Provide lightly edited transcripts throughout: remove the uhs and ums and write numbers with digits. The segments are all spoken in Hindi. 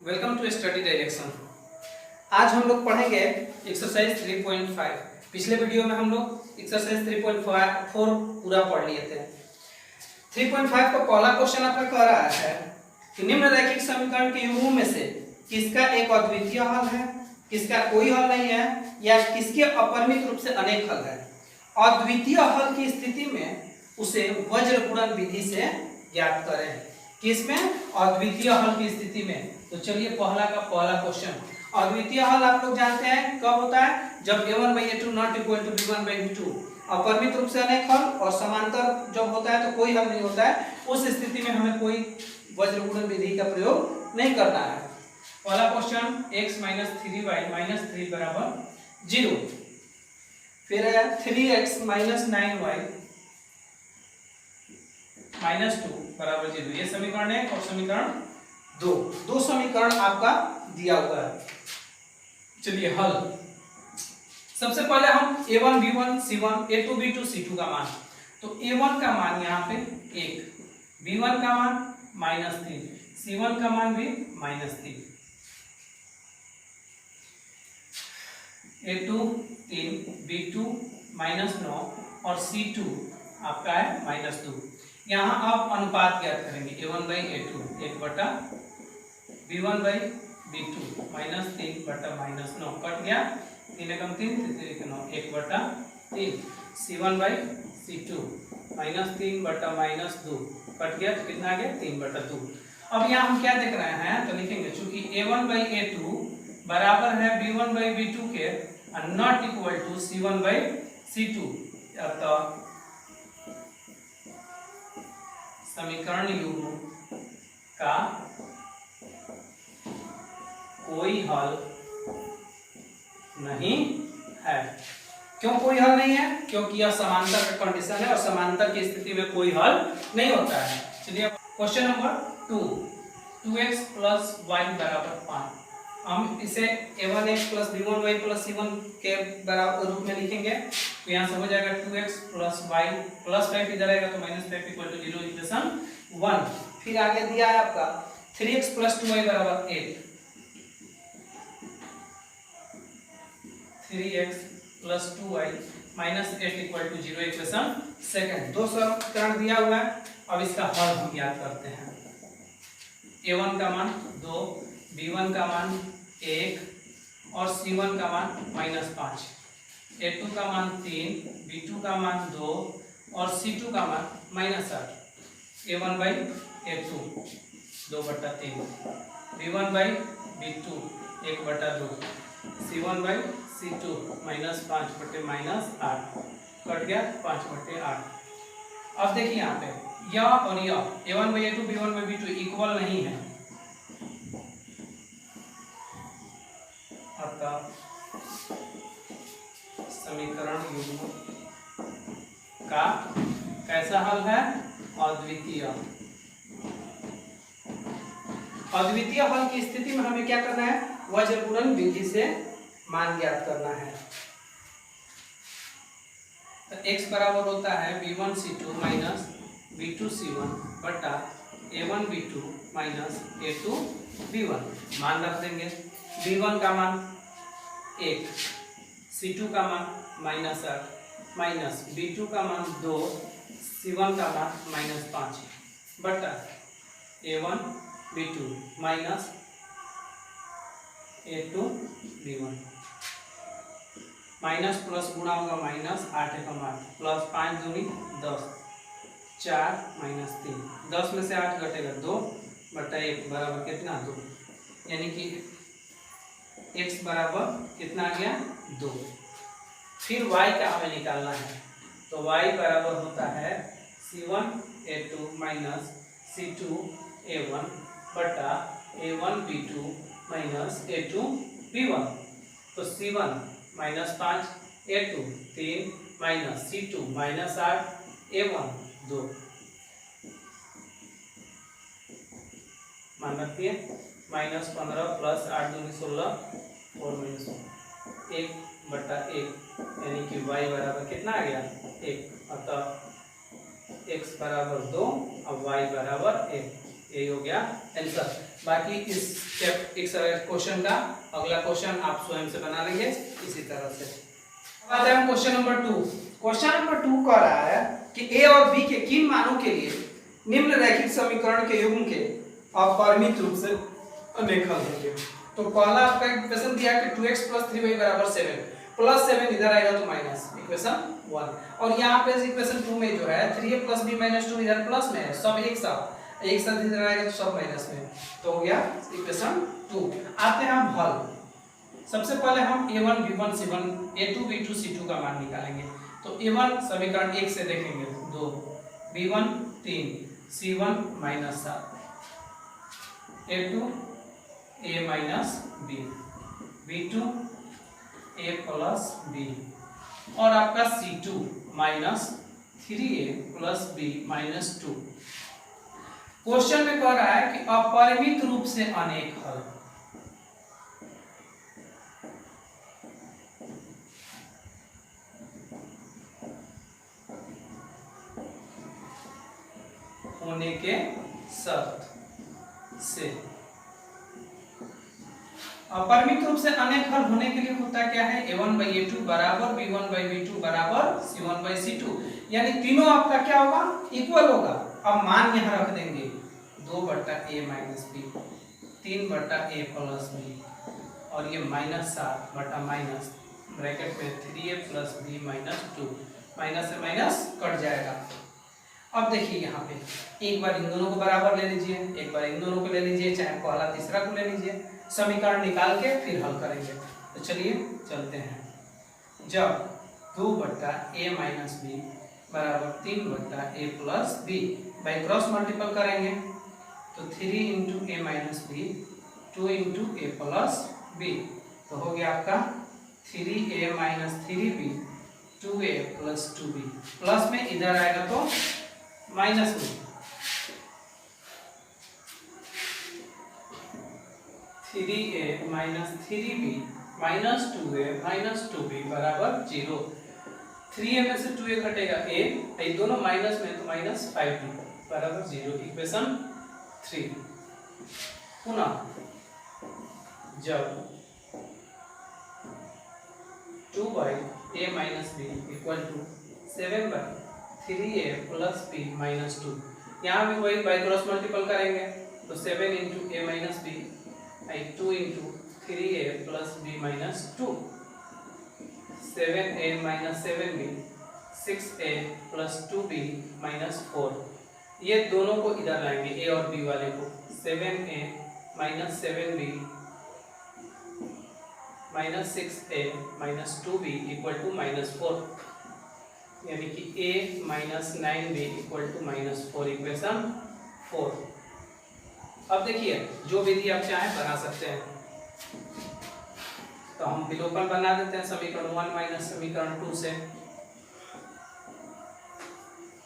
Welcome to study direction. आज हम लोग पढ़ेंगे एक्सरसाइज 3.5। पिछले वीडियो में हम लोग एक्सरसाइज 3.4 पूरा पढ़ लिए थे। 3.5 का पहला क्वेश्चन आपका कह रहा है कि निम्नलिखित समीकरण के युग्मों में से किसका एक अद्वितीय हल है, किसका कोई हल नहीं है, या किसके अपरिमित रूप से अनेक हल है। अद्वितीय हल की स्थिति में उसे वज्र गुणन विधि से ज्ञात करें। किसमें? अद्वितीय हल की स्थिति में। तो चलिए पहला का पहला क्वेश्चन। अद्वितीय हल आप लोग जानते हैं कब होता है? जब a1/a2 not equal to b1/b2। अपरिमित रूप से अनेक हल और समांतर जब होता है तो कोई हल नहीं होता है। उस स्थिति में हमें कोई वज्र गुणन विधि का प्रयोग नहीं करना है। पहला क्वेश्चन x - 3y - 3 बराबर 0। फिर है 3x - 9y -2 बराबर 0। ये समीकरण है और समीकरण दो समीकरण आपका दिया हुआ है। चलिए हल। सबसे पहले हम a1 b1 c1 a2 b2 c2 का मान। तो a1 का मान यहाँ पे 1, b1 का मान -3, c1 का मान भी -3, a2 3, b2 -9 और c2 आपका है -2। यहाँ आप अनुपात ज्ञात करेंगे a1/a2 1/b1/b2 -3 बटा -9 कट गया, 3 एकम 3 3 9 1/3 c1/c2 -3 बटा -2 कट गया, तो कितना आ गया 3/2। अब यहाँ हम क्या देख रहे हैं तो लिखेंगे चूंकि a1/a2 बराबर है b1/b2 के नॉट इक्वल टू c1/c2, अतः समीकरण युग्म का कोई हल नहीं है। क्यों कोई हल नहीं है? क्योंकि यह समांतर का कंडीशन है और समांतर की स्थिति में कोई हल नहीं होता है। चलिए क्वेश्चन नंबर 2, 2x + y बराबर 5। हम इसे a1x + b1y + c1 के बराबर रूप में लिखेंगे। तो यहाँ से हो जाएगा 2x + y + 5 इधर आएगा तो -5 = 0 इक्वेशन 1। फिर आगे दिया है आपका 3x + 2y बराबर 8, 3x + 2y - 8 = 0 इक्वेशन सेकंड। दो समीकरण दिया हुआ है। अब इसका हल हम ज्ञात करते हैं। a1 का मान 2, b1 का मान 1 और c1 का मान -5, a2 का मान 3, b2 का मान 2 और c2 का मान -8। a1/a2 2/3, b1/b2 1/2, c1/c2 -5 बटे -8 कट गया 5/8। अब देखिए यहाँ पे यह और यह a1/a2 b1/b2 इक्वल नहीं है, अतः समीकरण युग्म का कैसा हल है? अद्वितीय। अद्वितीय हल की स्थिति में हमें क्या करना है? वज्र गुणन विधि से मान ज्ञात करना है। तो x बराबर होता है b1c2 - b2c1 बटा a1b2 - a2b1। मान रख देंगे। b1 का मान 1, c2 का मान -8 b2 का मान 2, c1 का मान -5 बटा a1b2 - a2b1। माइनस प्लस गुणा होगा -8 एकम 8 प्लस 5 दूनी 10, 4 - 3, 10 में से 8 घटेगा 2 बटा 1 बराबर कितना 2, यानी कि x बराबर कितना आ गया 2। फिर y का हमें निकालना है। तो y बराबर होता है c1a2 - c2a1 बटा a1b2 - a2b1। तो c1 -5, a2 3 c2 -8, a1 2। मान रखिए -15 प्लस 8 दूनी 16 और -1 बटा 1, यानी कि y बराबर कितना आ गया 1। अतः x बराबर 2 और y बराबर 1। ये हो गया आंसर। बाकी इस एक क्वेश्चन का अगला क्वेश्चन आप स्वयं से बना लीजिए इसी तरह से। अब आते हैं क्वेश्चन नंबर 2। क्वेश्चन नंबर 2 कह रहा है कि ए और बी के किन मानों के लिए निम्न रैखिक समीकरण के युग्म के अपरिमित रूप से अनेक हल होंगे। तो पहला आपका इक्वेशन दिया है कि 2x + 3y = 7 प्लस 7 इधर आएगा तो माइनस इक्वेशन 1। और यहाँ पे इक्वेशन 2 में जो है 3a + b - 2 इधर प्लस में है, सब एक साथ इधर आएगा तो सब माइनस में, तो हो गया इक्वेशन 2। आते हैं हम हल। सबसे पहले हम a1 b1 c1 a2 b2 c2 का मान निकालेंगे। तो a1 समीकरण 1 से देखेंगे 2, b1 3, c1 -7, a2 a - b, b2 a + b और आपका c2 -3a + b - 2। क्वेश्चन में कह रहा है कि अपरिमित रूप से अनेक हल। होने के शर्त से अपरिमित रूप से अनेक हल होने के लिए होता क्या है, a1/a2 बराबर b1/b2 बराबर c1/c2, यानी तीनों आपका क्या होगा, इक्वल होगा। अब मान यहाँ रख देंगे 2/a - b 3/a + b और ये -7/- ब्रैकेट में 3a + b - 2, माइनस से माइनस कट जाएगा। अब देखिए यहाँ पे एक बार इन दोनों को बराबर ले लीजिए, एक बार इन दोनों को ले लीजिए, चाहे पहला तीसरा को ले लीजिए, समीकरण निकाल के फिर हल करेंगे। तो चलिए चलते हैं। जब 2/a - b बराबर 3/a + b by cross multiple करेंगे तो 3 × a - b 2 × a + b, तो हो गया आपका 3a - 3b 2a + 2b, plus में इधर आएगा तो माइनस में 3a - 3b - 2a - 2b बराबर 0। 3a में से 2a कटेगा a, ये दोनों माइनस में तो -5b बराबर 0। इक्वेशन 3। पुनः जब 2/a - b = 7/3a + b - 2, यहाँ भी वही बाई क्रॉस मल्टीपल करेंगे तो 7 × a - b 2 × 3a + b - 2, 7a - 7b 6a + 2b - 4। ये दोनों को इधर लाएंगे, a और b वाले को, 7a - 7b - 6a - 2b = -4, यानी कि a - 9b = -4, इक्वेशन 4। अब देखिए जो विधि आप चाहें बना सकते हैं। तो हम विलोपन बना देते हैं समीकरण 1 - समीकरण 2 से।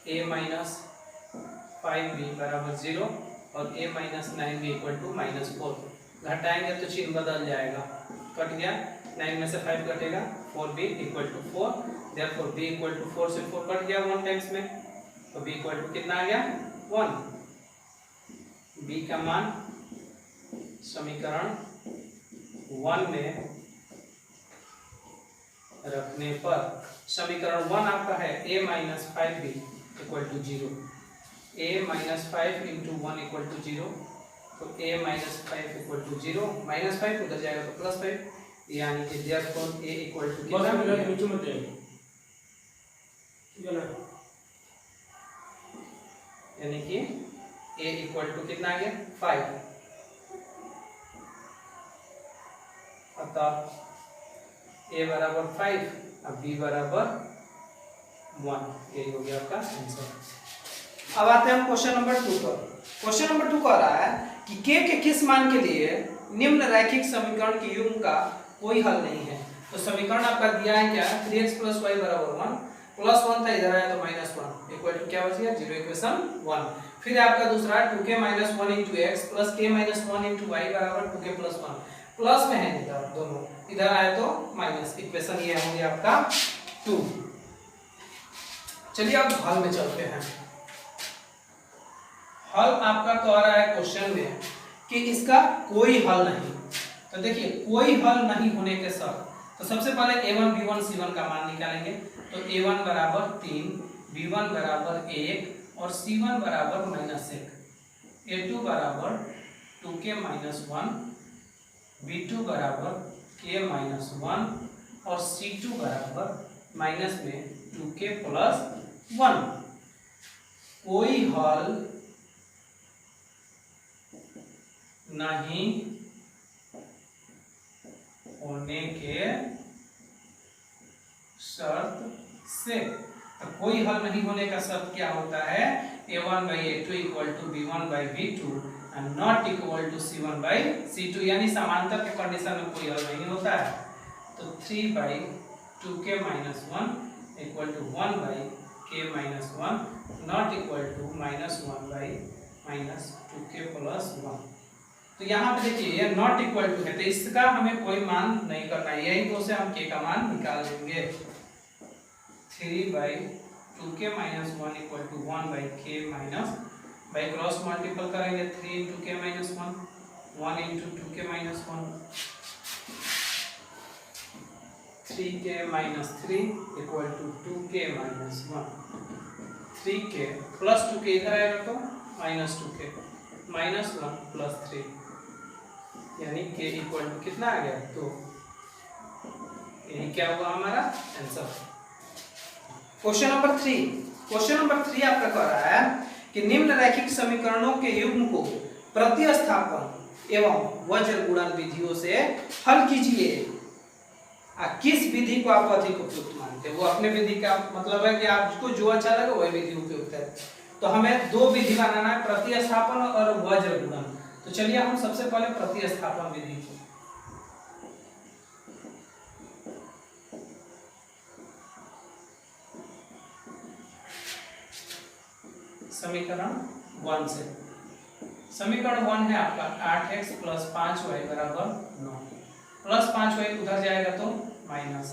a - 5b बराबर 0 और a - 9b = -4। घटाएंगे तो चिन्ह बदल जाएगा, कट गया, 9 में से 5 कटेगा, 4b = 4, therefore b = 4 से 4 कट गया 1 टाइम्स में, तो b = कितना आ गया 1। b का मान समीकरण 1 में रखने पर समीकरण 1 आपका है a - 5b = 0, a - 5 × 1 = 0, तो a - 5 = 0, -5 उधर जाएगा तो +5, यानी कि therefore a = कितना मिला, नीचे मत जाइए, यानी कि a = कितना आ गया 5। अतः a बराबर 5 और b बराबर 1, यही हो गया आपका आंसर। अब आते हैं क्वेश्चन नंबर 2 पर। क्वेश्चन नंबर 2 कह रहा है कि k के किस मान के लिए निम्न रैखिक समीकरण के युग्म का कोई हल नहीं है। तो समीकरण आपका दिया है क्या, 3x + y = 1, +1 था इधर आया तो -1 इक्वल टू क्या बच गया 0, इक्वेशन 1। फिर आपका दूसरा 2k - 1 × x + k - 1 × y = 2k + 1, plus में है इधर दोनों, इधर आए तो माइनस, इक्वेशन ये हो गया आपका 2। चलिए अब हल में चलते हैं। हल आपका कह रहा है क्वेश्चन में कि इसका कोई हल नहीं, तो देखिए कोई हल नहीं होने के शर्त, तो सबसे पहले a1 b1 c1 का मान निकालेंगे। तो a1 बराबर 3, b1 बराबर 1 और c1 बराबर -1, a2 बराबर 2k - 1, b2 बराबर k - 1 और c2 बराबर माइनस में 2k + 1। कोई हल नहीं होने के शर्त से, तो कोई हल नहीं होने का शर्त क्या होता है, a1/a2 = b1/b2 and not equal to c1/c2, यानी समांतर के कंडीशन में कोई हल नहीं होता है। तो 3/2k - 1 = 1/k - 1 not equal to -1/-2k + 1। तो यहाँ पे देखिए ये नॉट इक्वल टू है, तो इसका हमें कोई मान नहीं करना है, यही तो से हम k का मान निकाल देंगे। 3/2k - 1 = 1/k - by cross multiple करेंगे 3 × k - 1 1 × 2k - 1 3k - 3 = 2k - 1 3k + 2k इधर आएगा तो -2k -1 + 3 यानी k = कितना आ गया, तो यही क्या हुआ हमारा आंसर। क्वेश्चन नंबर 3 आपका कह रहा है कि निम्न रैखिक समीकरणों के युग्म को प्रतिस्थापन एवं वज्र गुणन विधियों से हल कीजिए। किस विधि को आप अधिक उपयुक्त मानते हैं, वो अपने विधि का मतलब है कि आपको जो अच्छा लगे वही विधि उपयुक्त है। तो हमें दो विधि बनाना है, प्रतिस्थापन और वज्र गुणन। तो चलिए हम सबसे पहले प्रतिस्थापन विधि को, समीकरण 1 से, समीकरण 1 है आपका 8x + 5y = 9 प्लस 5y उधर जाएगा तो माइनस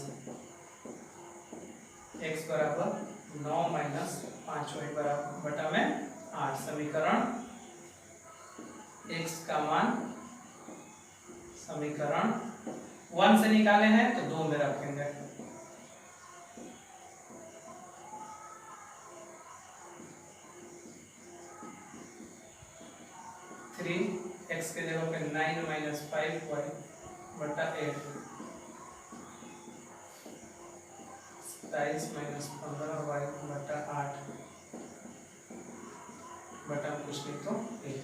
x बराबर 9 - 5y बराबर बटा में 8। समीकरण x का मान समीकरण 1 से निकाले हैं तो 2 में रखेंगे। x के जगह पे 9 - 5y बटा 8 27 - 15y बटा 8 बटा कुछ नहीं तो 1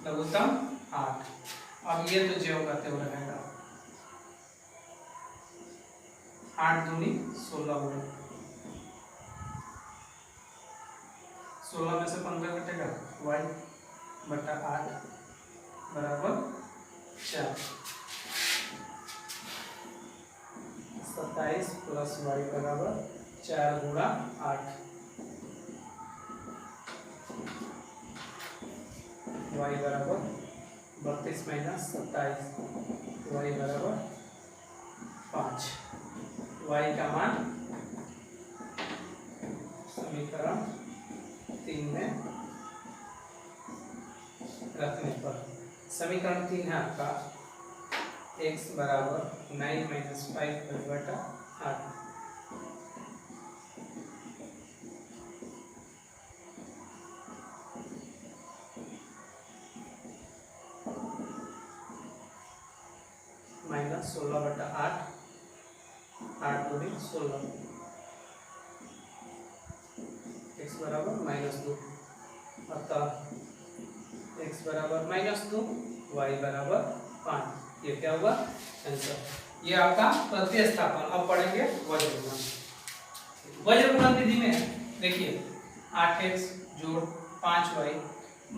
लघुत्तम 8। अब ये तो जो होगा त्यो रहेगा 8 दूनी 16 होगा, 16 में से 15 घटेगा y बटा 8 बराबर 4। 27 + y बराबर 4 × 8 y बराबर 32 - 27 y बराबर 5। y का मान समीकरण 3 में रखने पर, समीकरण 3 है आपका x बराबर 9 - 5y बटा 8 माइनस 16 बटा 8 8 दूनी 16 x बराबर -2 अतः x बराबर -2 y बराबर 5। ये क्या हुआ आंसर। ये आपका प्रतिस्थापन। अब पढ़ेंगे वज्र गुणन। वज्र गुणन विधि में देखिए 8x जोड़ 5y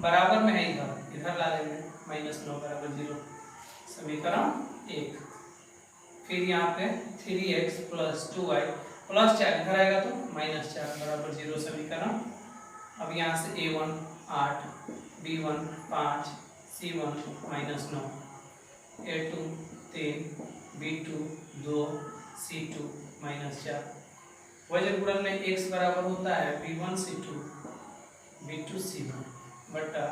बराबर में है, इधर ला लेंगे -9 बराबर 0 समीकरण 1। फिर यहाँ पे 3x + 2y + 4 इधर आएगा तो -4 बराबर 0 समीकरण। अब यहाँ से a1 8 b1 5 c1 -9 a2 3 b2 2 c2 -4। वज्र गुणन में x बराबर होता है b1 c2 b2 c1 बटा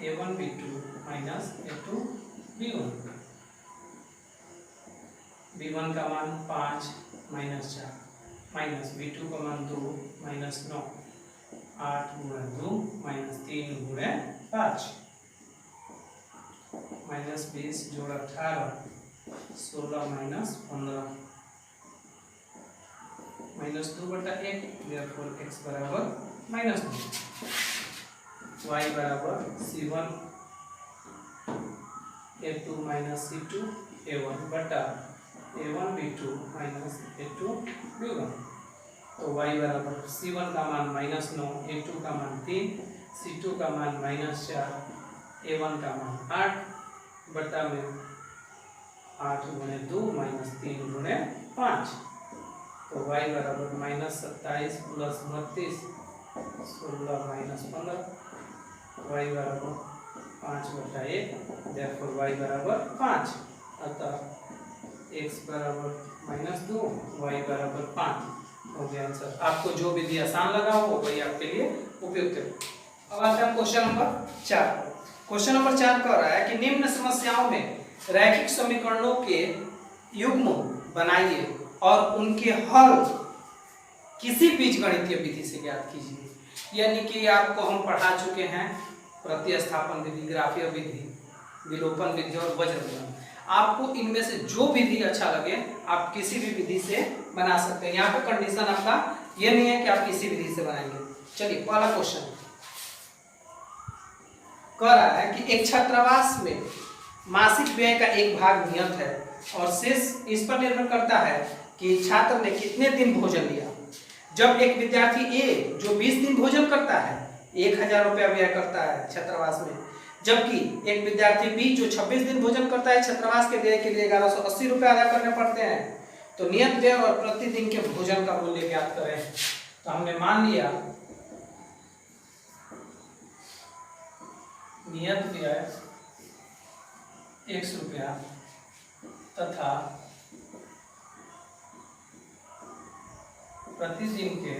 a1 b2 - a2 b1। v1 का मान 5 माइनस 4 माइनस v2 का मान 2 माइनस 9 8 गुणे 2 माइनस 3 गुणे 5 माइनस 20 जोड़ 18 16 माइनस 15 माइनस 2/1 therefore x बराबर माइनस 2 y बराबर c1 a2 minus c2 a1 बटा a1 b2 minus a2 b1। तो y बराबर c1 का मान माइनस 9, a2 का मान 3, c2 का मान माइनस 4, a1 का मान 8 बटा में 8 गुणे 2 माइनस 3 गुणे 5। तो y बराबर माइनस 27 प्लस 32 16 माइनस 15 y बराबर 5/1 therefore y बराबर 5। अतः x बराबर माइनस 2 y बराबर 5 हो गया आंसर। आपको जो विधि आसान लगा हो वही आपके लिए उपयुक्त है। अब आते हैं क्वेश्चन नंबर 4 पर। क्वेश्चन नंबर 4 कह रहा है कि निम्न समस्याओं में रैखिक समीकरणों के युग्म बनाइए और उनके हल किसी बीजगणितीय विधि से ज्ञात कीजिए। यानी कि आपको हम पढ़ा चुके हैं प्रतिस्थापन विधि, ग्राफीय विधि, विलोपन विधि और वज्रगुणन। आपको इनमें से जो विधि अच्छा लगे आप किसी भी विधि से बना सकते हैं। यहाँ पे कंडीशन आपका ये नहीं है कि आप किसी विधि से बनाएंगे। चलिए पहला क्वेश्चन कह रहा है कि एक छात्रावास में मासिक व्यय का एक भाग नियत है और शेष इस पर निर्भर करता है कि छात्र ने कितने दिन भोजन लिया। जब एक विद्यार्थी ए जो 20 दिन भोजन करता है 1000 रुपया व्यय करता है छात्रावास में, जबकि एक विद्यार्थी बी जो 26 दिन भोजन करता है छात्रावास के व्यय के लिए 1180 रुपये अदा करने पड़ते हैं। तो नियत व्यय और प्रतिदिन के भोजन का मूल्य ज्ञात करें। तो हमने मान लिया नियत व्यय 100 रुपया तथा प्रतिदिन के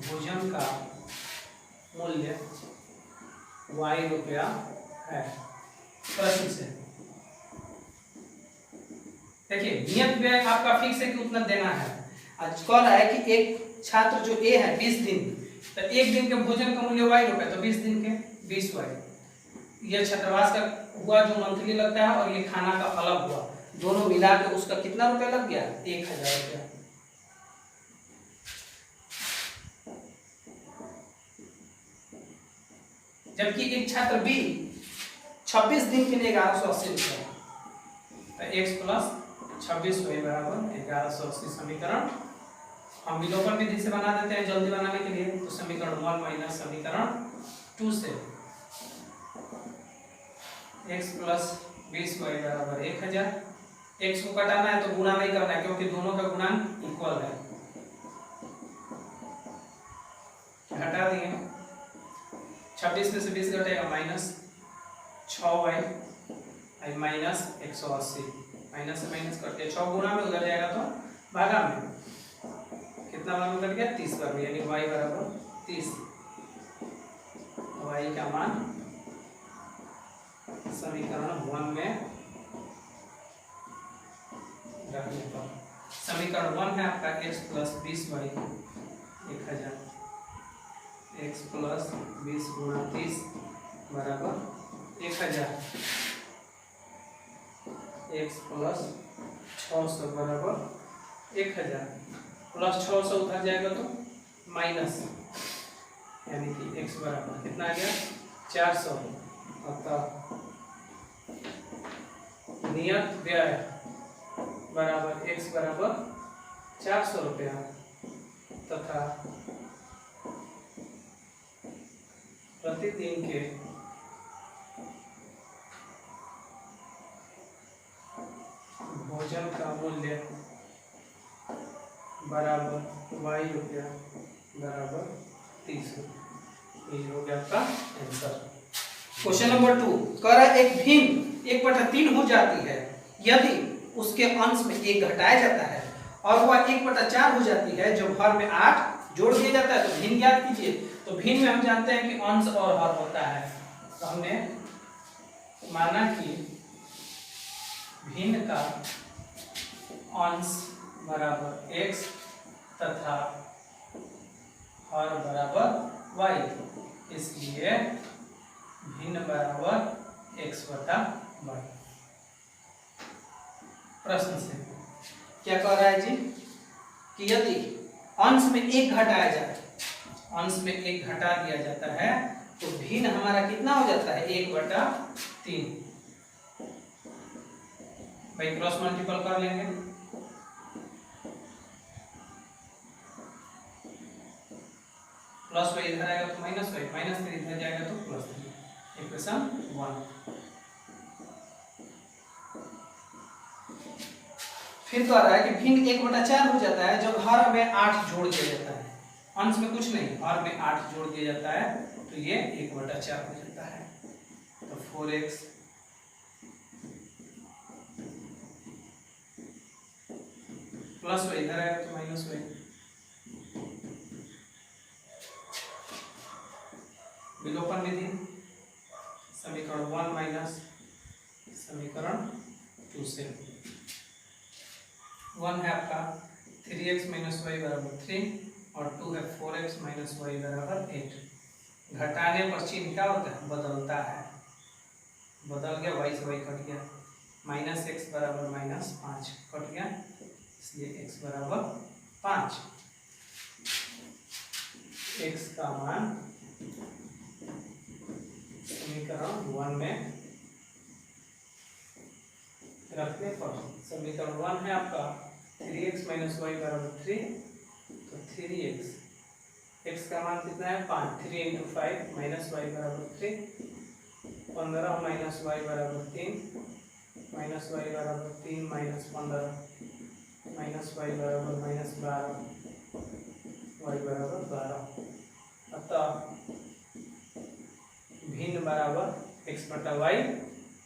भोजन का मूल्य y रुपया है। प्रश्न से देखिए नियत व्यय आपका फिक्स है कि उतना देना है। आज कह रहा है कि एक छात्र जो ए है 20 दिन, तो एक दिन के भोजन का मूल्य y रुपया, तो 20 दिन के 20y। यह छात्रावास का हुआ जो मंथली लगता है और ये खाना का अलग हुआ, दोनों मिला के उसका कितना रुपया लग गया 1000 रुपया। जबकि एक छात्र बी 26 दिन के लिए 1180 रुपया, तो x प्लस 26 y बराबर 1180 समीकरण हम विलोपन विधि से बना देते हैं जल्दी बनाने के लिए। तो समीकरण 1 माइनस समीकरण 2 से x प्लस 20y बराबर 1000। x को घटाना है तो गुणा नहीं करना है क्योंकि दोनों का गुणांक इक्वल है। घटा दिए 26 में से 20 घटेगा माइनस 6y माइनस 180। माइनस से माइनस करके 6 गुणा में उधर जाएगा तो भागा में कितना बार में कट गया 30 बार में, यानी y बराबर 30। y का मान समीकरण 1 में रखने पर समीकरण 1 है आपका x plus 20y 1000, x plus 20 गुणा 30 बराबर 1000, x प्लस 600 बराबर 1000। प्लस 600 उधर जाएगा तो माइनस, यानी कि x बराबर कितना आ गया 400। अतः नियत व्यय बराबर x बराबर 400 रुपया तथा प्रतिदिन के भोजन का मूल्य बराबर y रुपया बराबर 30। ये हो गया आपका आंसर। क्वेश्चन नंबर 2 कह रहा है एक भिन्न 1/3 हो जाती है यदि उसके अंश में 1 घटाया जाता है और वह 1/4 हो जाती है जब हर में 8 जोड़ दिया जाता है। तो भिन्न याद कीजिए। तो भिन्न में हम जानते हैं कि अंश और हर होता है। तो हमने माना कि भिन्न का अंश बराबर x तथा हर बराबर y, इसलिए भिन्न बराबर x बटा y। प्रश्न से क्या कह रहा है जी कि यदि अंश में एक घटाया जाए, अंश में एक घटा दिया जाता है तो भिन्न हमारा कितना हो जाता है 1/3। भाई क्रॉस मल्टीपल कर लेंगे, प्लस वाई इधर आएगा तो माइनस वाई, माइनस 3 इधर जाएगा तो प्लस 3, इक्वेशन 1। फिर कह रहा है कि भिन्न 1/4 हो जाता है जब हर में 8 जोड़ दिया जाता है, अंश में कुछ नहीं, हर में 8 जोड़ दिया जाता है तो ये 1/4 हो जाता है। तो 4x प्लस वाई इधर आएगा तो माइनस वाई, विलोपन विधि, समीकरण 1 माइनस समीकरण 2 से 1 है आपका 3x माइनस वाई बराबर 3 और 2 है 4x माइनस वाई बराबर 8। घटाने पर चिन्ह क्या होता है, बदलता है, बदल गया, y से y कट गया, माइनस x बराबर माइनस 5 कट गया, इसलिए x बराबर 5। x का मान समीकरण 1 में रखने पर, समीकरण 1 है आपका 3x माइनस वाई बराबर 3, तो 3x, x का मान कितना है 5, 3 × 5 माइनस वाई बराबर 3, 15 माइनस वाई बराबर 3, माइनस वाई बराबर 3 माइनस 15 माइनस वाई बराबर माइनस 12, वाई बराबर 12। अतः भिन्न बराबर x बटा वाई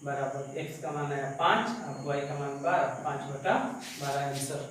बराबर x का मान है 5 और y का मान 12, 5/12 आंसर।